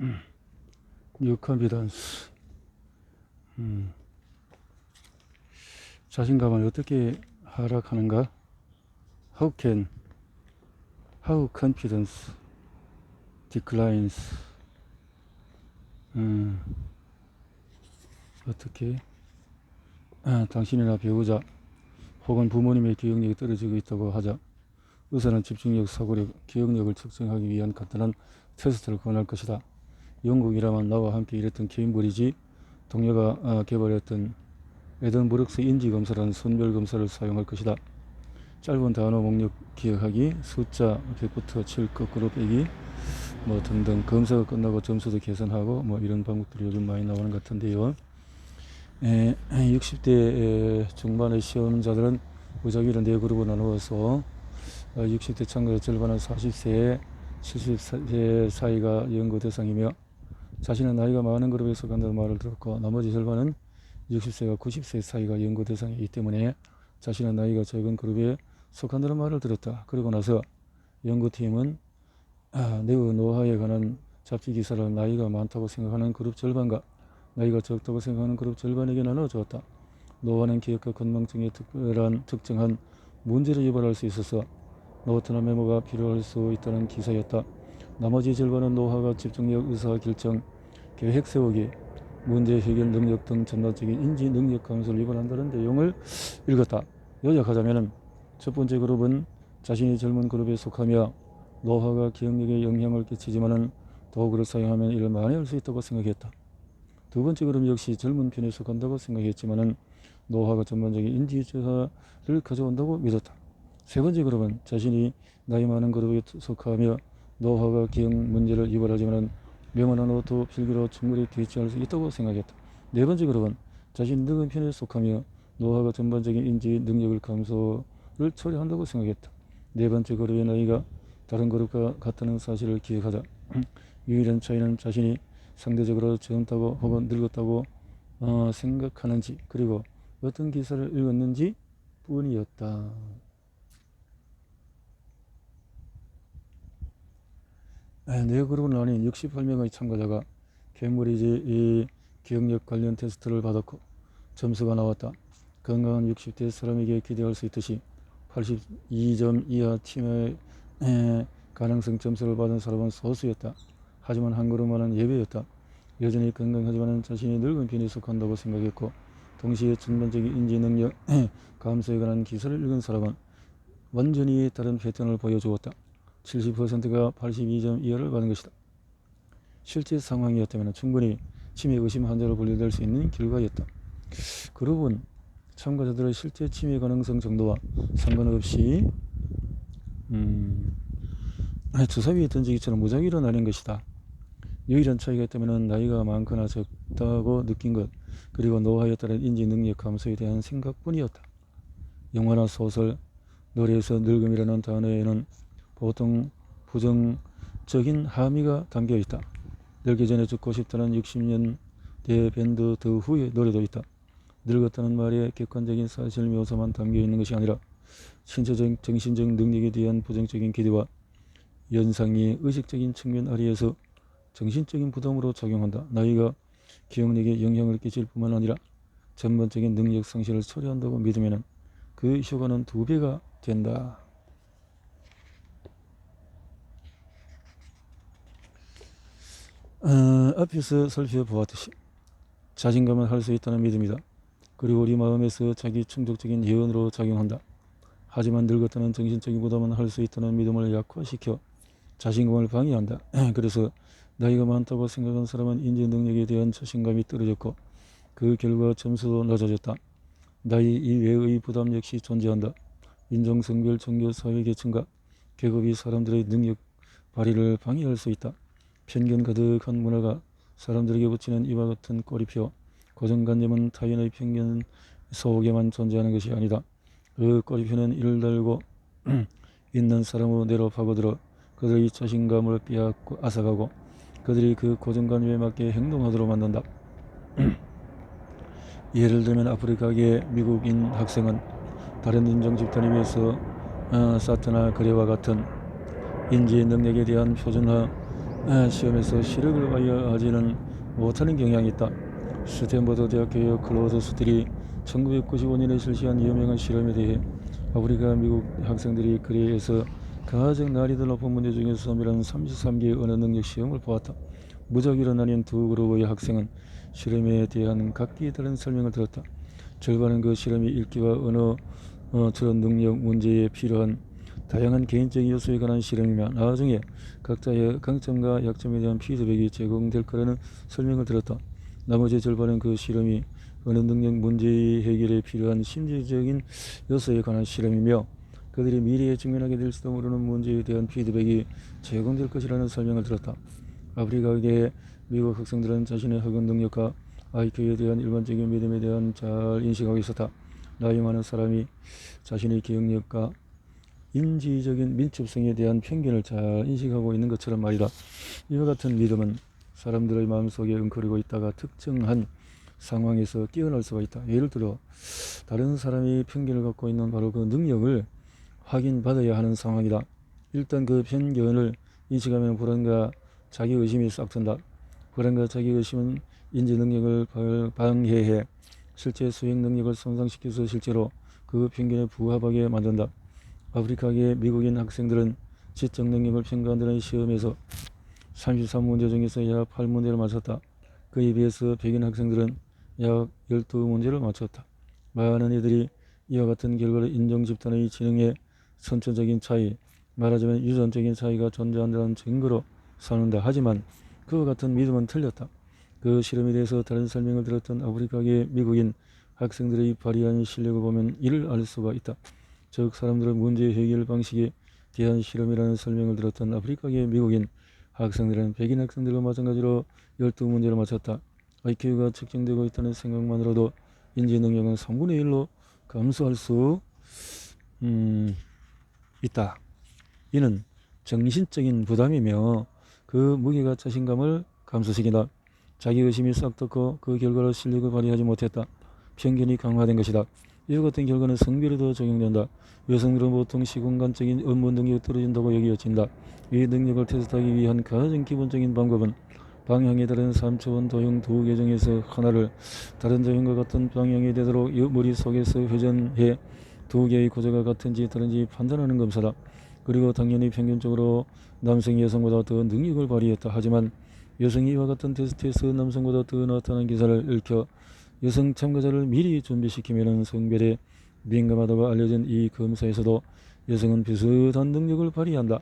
New confidence. 자신감은 어떻게 하락하는가? How confidence declines. 어떻게? 당신이나 배우자 혹은 부모님의 기억력이 떨어지고 있다고 하자. 의사는 집중력, 사고력, 기억력을 측정하기 위한 간단한 테스트를 권할 것이다. 영국이라면 나와 함께 일했던 케임브리지 동료가 개발했던 에든버럭스 인지검사라는 선별검사를 사용할 것이다. 짧은 단어 목록 기억하기, 숫자 100부터 7 거꾸로 빼기 등등. 검사가 끝나고 점수도 계산하고 이런 방법들이 요즘 많이 나오는 것 같은데요. 60대 중반의 시험자들은 무작위로 4그룹으로 나누어서 60대 참가자 절반은 40세, 70세 사이가 연구 대상이며 자신은 나이가 많은 그룹에 속한다는 말을 들었고, 나머지 절반은 60세와 90세 사이가 연구 대상이기 때문에 자신은 나이가 적은 그룹에 속한다는 말을 들었다. 그리고 나서 연구팀은 내의 노화에 관한 잡지 기사를 나이가 많다고 생각하는 그룹 절반과 나이가 적다고 생각하는 그룹 절반에게 나눠주었다. 노화는 기억과 건망증에 특정한 문제를 유발할 수 있어서 노트나 메모가 필요할 수 있다는 기사였다. 나머지 절반은 노화가 집중력, 의사결정, 계획 세우기, 문제 해결 능력 등 전반적인 인지 능력 감소를 유발한다는 내용을 읽었다. 요약하자면 첫 번째 그룹은 자신이 젊은 그룹에 속하며 노화가 기억력에 영향을 끼치지만은 도구를 사용하면 이를 만회할 수 있다고 생각했다. 두 번째 그룹 역시 젊은 편에 속한다고 생각했지만은 노화가 전반적인 인지 저하를 가져온다고 믿었다. 세 번째 그룹은 자신이 나이 많은 그룹에 속하며 노화가 기억 문제를 유발하지만은 명언한 노트 필기로 충분히 대체할 수 있다고 생각했다. 네 번째 그룹은 자신이 늙은 편에 속하며 노화가 전반적인 인지 능력을 감소를 초래한다고 생각했다. 네 번째 그룹의 나이가 다른 그룹과 같다는 사실을 기억하자. 유일한 차이는 자신이 상대적으로 젊다고 혹은 늙었다고 생각하는지, 그리고 어떤 기사를 읽었는지 뿐이었다. 네 그룹은 나뉜 68명의 참가자가 케임브리지 기억력 관련 테스트를 받았고 점수가 나왔다. 건강한 60대 사람에게 기대할 수 있듯이 82점 이하 치매 가능성 점수를 받은 사람은 소수였다. 하지만 한 그룹만은 예외였다. 여전히 건강하지만 자신이 늙은 편에 속한다고 생각했고 동시에 전반적인 인지 능력 감소에 관한 기사를 읽은 사람은 완전히 다른 패턴을 보여주었다. 70%가 82점 이하를 받은 것이다. 실제 상황이었다면 충분히 치매 의심 환자로 분류될 수 있는 결과였다. 그룹은 참가자들의 실제 치매 가능성 정도와 상관없이 주사위에 던지기처럼 무작위로 나뉜 것이다. 유일한 차이가 있다면 나이가 많거나 적다고 느낀 것, 그리고 노화에 따른 인지 능력 감소에 대한 생각뿐이었다. 영화나 소설, 노래에서 늙음이라는 단어에는 보통 부정적인 함의가 담겨 있다. 늙기 전에 죽고 싶다는 60년대 밴드 더 후의 노래도 있다. 늙었다는 말에 객관적인 사실 묘사만 담겨 있는 것이 아니라 신체적, 정신적 능력에 대한 부정적인 기대와 연상이 의식적인 측면 아래에서 정신적인 부담으로 작용한다. 나이가 기억력에 영향을 끼칠 뿐만 아니라 전반적인 능력 상실을 초래한다고 믿으면 그 효과는 2배가 된다. 앞에서 살펴보았듯이 자신감은 할 수 있다는 믿음이다. 그리고 우리 마음에서 자기 충족적인 예언으로 작용한다. 하지만 늙었다는 정신적인 부담은 할 수 있다는 믿음을 약화시켜 자신감을 방해한다. 그래서 나이가 많다고 생각한 사람은 인지 능력에 대한 자신감이 떨어졌고 그 결과 점수도 낮아졌다. 나이 이외의 부담 역시 존재한다. 인종, 성별, 종교, 사회 계층과 계급이 사람들의 능력 발휘를 방해할 수 있다. 편견 가득한 문화가 사람들에게 붙이는 이와 같은 꼬리표, 고정관념은 타인의 편견 속에만 존재하는 것이 아니다. 그 꼬리표는 이를 달고 있는 사람의 뇌로 파고들어 그들의 자신감을 빼앗고 앗아가고 그들이 그 고정관념에 맞게 행동하도록 만든다. 예를 들면 아프리카계 미국인 학생은 다른 인종 집단에 비해서 사트나 그레와 같은 인지 능력에 대한 표준화 시험에서 시력을 발휘하지는 못하는 경향이 있다. 스탠퍼드 대학교의 클로드 스틸이 1995년에 실시한 유명한 실험에 대해 아프리카 미국 학생들이 거리에서 가장 난이도 높은 문제 중에서 섬이라는 33개의 언어 능력 시험을 보았다. 무작위로 나뉜 두 그룹의 학생은 실험에 대한 각기 다른 설명을 들었다. 절반은 그 실험이 읽기와 언어처럼 능력 문제에 필요한 다양한 개인적인 요소에 관한 실험이며 나중에 각자의 강점과 약점에 대한 피드백이 제공될 거라는 설명을 들었다. 나머지 절반은 그 실험이 언어 능력 문제 해결에 필요한 심리적인 요소에 관한 실험이며 그들이 미래에 직면하게 될지도 모르는 문제에 대한 피드백이 제공될 것이라는 설명을 들었다. 아프리카계 미국 학생들은 자신의 학업 능력과 IQ에 대한 일반적인 믿음에 대한 잘 인식하고 있었다. 나이 많은 사람이 자신의 기억력과 인지적인 민첩성에 대한 편견을 잘 인식하고 있는 것처럼 말이다. 이와 같은 믿음은 사람들의 마음속에 웅크리고 있다가 특정한 상황에서 깨어날 수가 있다. 예를 들어 다른 사람이 편견을 갖고 있는 바로 그 능력을 확인받아야 하는 상황이다. 일단 그 편견을 인식하면 불안과 자기의심이 싹 튼다. 불안과 자기의심은 인지 능력을 방해해 실제 수행 능력을 손상시켜서 실제로 그 편견에 부합하게 만든다. 아프리카계 미국인 학생들은 지적 능력을 평가한다는 시험에서 33문제 중에서 약 8문제를 맞췄다. 그에 비해서 백인 학생들은 약 12문제를 맞췄다. 많은 이들이 이와 같은 결과를 인종 집단의 지능의 선천적인 차이, 말하자면 유전적인 차이가 존재한다는 증거로 삼는다. 하지만 그와 같은 믿음은 틀렸다. 그 실험에 대해서 다른 설명을 들었던 아프리카계 미국인 학생들의 발휘한 실력을 보면 이를 알 수가 있다. 즉 사람들의 문제 해결 방식에 대한 실험이라는 설명을 들었던 아프리카계 미국인 학생들은 백인 학생들과 마찬가지로 12문제를 맞췄다. IQ가 측정되고 있다는 생각만으로도 인지 능력은 3분의 1로 감소할 수 있다. 이는 정신적인 부담이며 그 무게가 자신감을 감소시킨다. 자기의심이 싹 떴고 그 결과로 실력을 발휘하지 못했다. 편견이 강화된 것이다. 이와 같은 결과는 성별에도 적용된다. 여성들은 보통 시공간적인 업무 능력이 떨어진다고 여겨진다. 이 능력을 테스트하기 위한 가장 기본적인 방법은 방향이 다른 3차원 도형 두 개 중에서 하나를 다른 도형과 같은 방향이 되도록 머릿속에서 회전해 두 개의 구조가 같은지 다른지 판단하는 검사다. 그리고 당연히 평균적으로 남성이 여성보다 더 능력을 발휘했다. 하지만 여성이 이와 같은 테스트에서 남성보다 더 나타난 기사를 읽혀 여성 참가자를 미리 준비시키면 성별에 민감하다고 알려진 이 검사에서도 여성은 비슷한 능력을 발휘한다.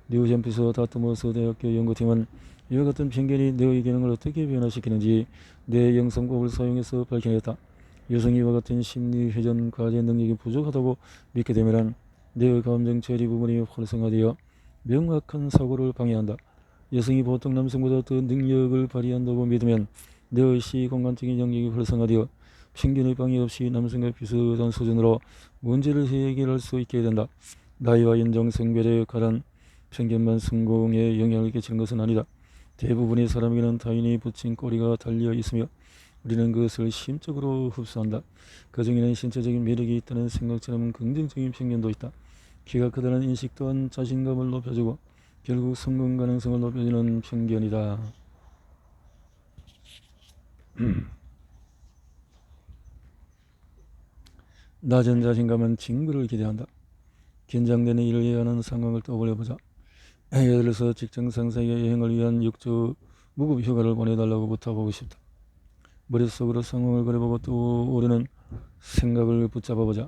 뉴햄프셔 다트머스 대학교 연구팀은 이와 같은 편견이 뇌의 기능을 어떻게 변화시키는지 뇌 영상법을 사용해서 밝혀냈다. 여성이 이와 같은 심리 회전 과제 능력이 부족하다고 믿게 되면 뇌의 감정 처리 부분이 활성화되어 명확한 사고를 방해한다. 여성이 보통 남성보다 더 능력을 발휘한다고 믿으면 뇌의 시공간적인 영역이 활성화되어 편견의 방해 없이 남성과 비슷한 수준으로 문제를 해결할 수 있게 된다. 나이와 인종, 성별에 관한 편견만 성공에 영향을 끼치는 것은 아니다. 대부분의 사람에게는 타인이 붙인 꼬리가 달려 있으며 우리는 그것을 심적으로 흡수한다. 그 중에는 신체적인 매력이 있다는 생각처럼 긍정적인 편견도 있다. 키가 크다는 인식 또한 자신감을 높여주고 결국 성공 가능성을 높여주는 편견이다. 낮은 자신감은 징벌을 기대한다. 긴장되는 일을 해야 하는 상황을 떠올려보자. 예를 들어서 직장 상사에게 여행을 위한 6주 무급 휴가를 보내달라고 부탁하고 싶다. 머릿속으로 상황을 그려보고 떠오르는 생각을 붙잡아보자.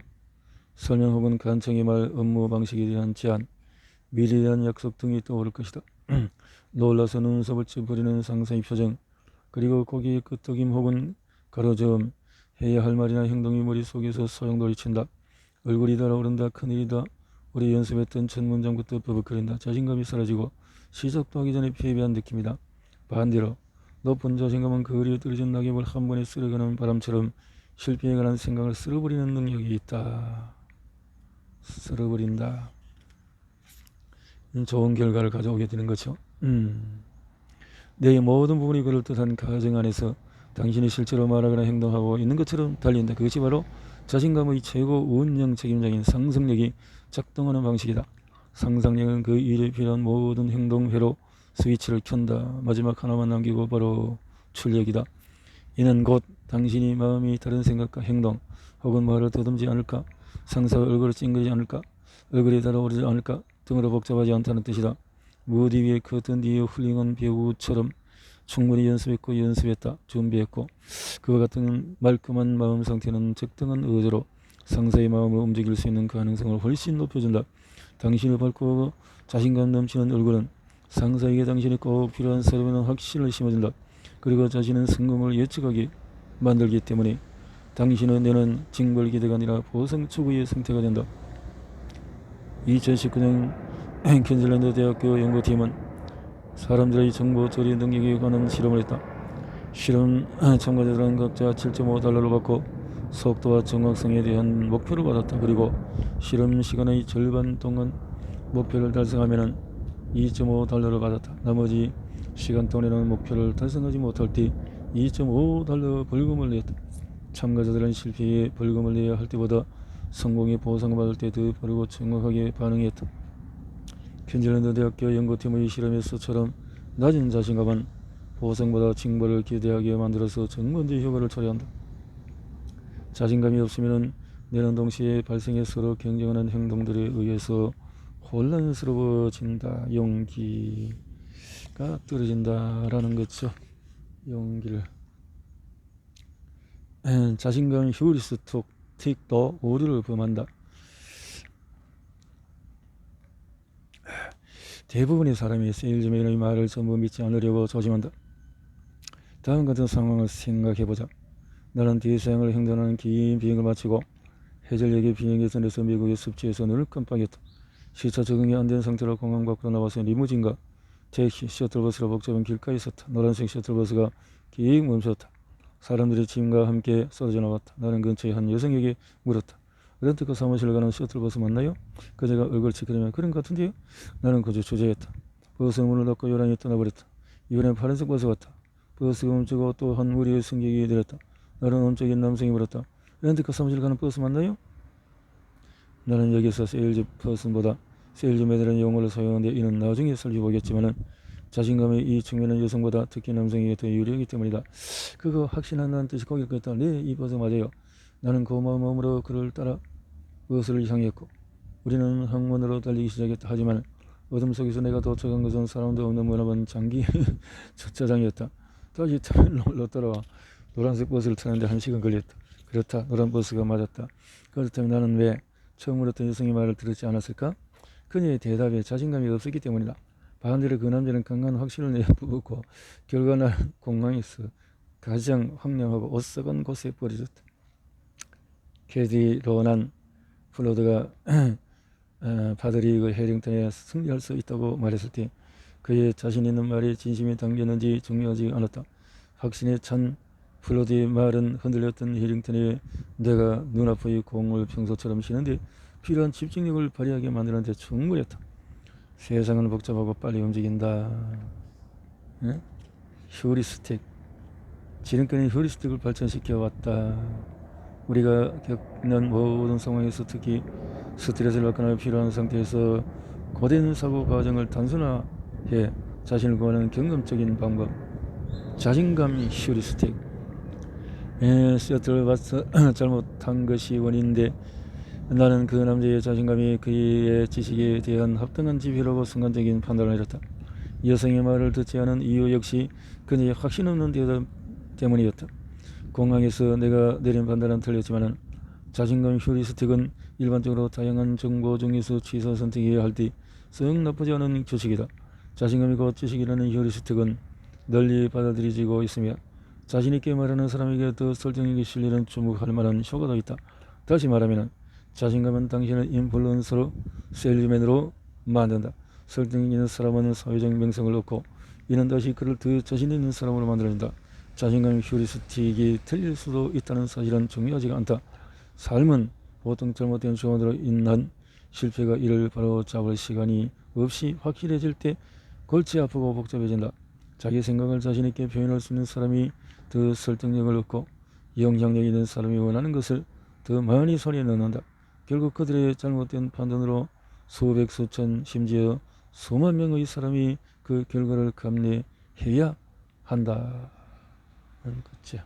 설명 혹은 간청의 말, 업무 방식에 대한 제안, 미래에 대한 약속 등이 떠오를 것이다. 놀라서 눈썹을 찌푸리는 상사의 표정, 그리고 고개의 끄덕임 혹은 가로저음, 해야 할 말이나 행동이 머릿속에서 소용돌이친다. 얼굴이 달아오른다. 큰일이다. 우리 연습했던 첫 문장부터 버벅거린다. 자신감이 사라지고 시작도 하기 전에 패배한 느낌이다. 반대로 높은 자신감은 거리에 떨어진 낙엽을 한 번에 쓸어가는 바람처럼 실패에 관한 생각을 쓸어버리는 능력이 있다. 쓸어버린다. 좋은 결과를 가져오게 되는 거죠. 내 모든 부분이 그럴듯한 가정 안에서 당신이 실제로 말하거나 행동하고 있는 것처럼 달린다. 그것이 바로 자신감의 최고 운영 책임자인 상상력이 작동하는 방식이다. 상상력은 그 일에 필요한 모든 행동 회로 스위치를 켠다. 마지막 하나만 남기고 바로 출력이다. 이는 곧 당신이 마음이 다른 생각과 행동 혹은 말을 더듬지 않을까, 상사가 얼굴을 찡그리지 않을까, 얼굴이 달아오르지 않을까 등으로 복잡하지 않다는 뜻이다. 무대 위에 그 뒤에 훌륭한 배우처럼 충분히 연습했다. 준비했고 그와 같은 말끔한 마음 상태는 적당한 의도로 상사의 마음을 움직일 수 있는 가능성을 훨씬 높여준다. 당신의 밝고 자신감 넘치는 얼굴은 상사에게 당신이 꼭 필요한 사람에는 확신을 심어준다. 그리고 자신은 성공을 예측하게 만들기 때문에 당신의 뇌는 징벌기대가 아니라 보상 초기의 상태가 된다. 2019년 퀸즐랜드 대학교 연구팀은 사람들의 정보 처리 능력에 관한 실험을 했다. 실험 참가자들은 각자 7.5달러를 받고 속도와 정확성에 대한 목표를 받았다. 그리고 실험 시간의 절반 동안 목표를 달성하면 2.5달러를 받았다. 나머지 시간 동안에는 목표를 달성하지 못할 때 2.5달러 벌금을 냈다. 참가자들은 실패에 벌금을 내야 할 때보다 성공에 보상을 받을 때 더 빠르고 정확하게 반응했다. 퀸즐랜드 대학교 연구팀의 실험에서처럼 낮은 자신감은 보상보다 징벌을 기대하게 만들어서 정반대 효과를 초래한다. 자신감이 없으면 뇌는 동시에 발생해 서로 경쟁하는 행동들에 의해서 혼란스러워진다. 용기가 떨어진다라는 거죠. 용기를. 자신감 휴리스틱도 오류를 범한다. 대부분의 사람이 세일즈맨의 말을 전부 믿지 않으려고 조심한다. 다음 같은 상황을 생각해보자. 나는 대서양을 횡단하는 긴 비행을 마치고 해질녘에 비행기선에서 미국의 습지에서 눈을 깜빡였다. 시차 적응이 안 된 상태로 공항 밖으로 나와서 리무진과 택시, 셔틀버스가 복잡한 길가에 있었다. 노란색 셔틀버스가 길 멈췄다. 사람들이 짐과 함께 쏟아져 나왔다. 나는 근처의 한 여성에게 물었다. 렌트카 사무실을 가는 셔틀버스 맞나요? 그제가 얼굴을 치그리며 그런 것 같은데요? 나는 그저 주저했다. 버스 문을 닫고 요란히 떠나버렸다. 이번엔 파란색 버스 같다. 버스가 멈추고 또 한 무리의 승객이 내렸다. 나는 엄적인 남성이 물었다. 렌트카 사무실 가는 버스 맞나요? 나는 여기서 세일즈 퍼슨보다 세일즈맨이라는 용어를 사용하는데 이는 나중에 살펴보겠지만은 자신감의 이 측면은 여성보다 특히 남성에게 더 유리하기 때문이다. 그거 확신한다는 뜻이 거길 거였다. 네, 이 버스 맞아요. 나는 고마운 마음으로 그를 따라 버스를 향했고 우리는 항문으로 달리기 시작했다. 하지만 어둠 속에서 내가 도착한 것은 사람도 없는 머나먼 장기 주차장이었다. 다시 터미널로 돌아와 노란색 버스를 타는데 1시간 걸렸다. 그렇다. 노란 버스가 맞았다. 그렇다면 나는 왜 처음 물었던 여성의 말을 들었지 않았을까? 그녀의 대답에 자신감이 없었기 때문이다. 반대로 그 남자는 강한 확신을 내뿜었고 결과는 공항에서 가장 황량하고 오싹한 곳에 버려졌다. 캐디 로난 플로드가 파드리그 해링턴에 승리할 수 있다고 말했을 때 그의 자신 있는 말에 진심이 담겼는지 중요하지 않았다. 확신에 찬 플로드의 말은 흔들렸던 해링턴의 내가 눈앞의 공을 평소처럼 쉬는데 필요한 집중력을 발휘하게 만드는데 충분했다. 세상은 복잡하고 빨리 움직인다. 예? 휴리스틱. 지름길은 휴리스틱을 발전시켜 왔다. 우리가 겪는 모든 상황에서 특히 스트레스를 받거나 필요한 상태에서 고된 사고 과정을 단순화해 자신을 구하는 경험적인 방법. 자신감 휴리스틱. 셔틀버스 잘못한 것이 원인인데 나는 그 남자의 자신감이 그의 지식에 대한 합당한 지표라고 순간적인 판단을 내렸다. 여성의 말을 듣지 않은 이유 역시 그녀의 확신 없는 대답 때문이었다. 공항에서 내가 내린 판단은 틀렸지만 자신감 휴리스틱은 일반적으로 다양한 정보 중에서 취사 선택해야 할 때 썩 나쁘지 않은 규칙이다. 자신감이 곧 지식이라는 휴리스틱은 널리 받아들여지고 있으며 자신있게 말하는 사람에게 더 설득력이 실리는 주목할 만한 효과도 있다. 다시 말하면 자신감은 당신을 인플루언서로 세일즈맨으로 만든다. 설득력 있는 사람은 사회적 명성을 얻고 이는 다시 그를 더 자신 있는 사람으로 만들어준다. 자신감 휴리스틱이 틀릴 수도 있다는 사실은 중요하지가 않다. 삶은 보통 잘못된 조언으로 인한 실패가 이를 바로 잡을 시간이 없이 확실해질 때 골치 아프고 복잡해진다. 자기 생각을 자신있게 표현할 수 있는 사람이 더 설득력을 얻고 영향력 있는 사람이 원하는 것을 더 많이 손에 넣는다. 결국 그들의 잘못된 판단으로 수백 수천 심지어 수만 명의 사람이 그 결과를 감내해야 한다는 거죠.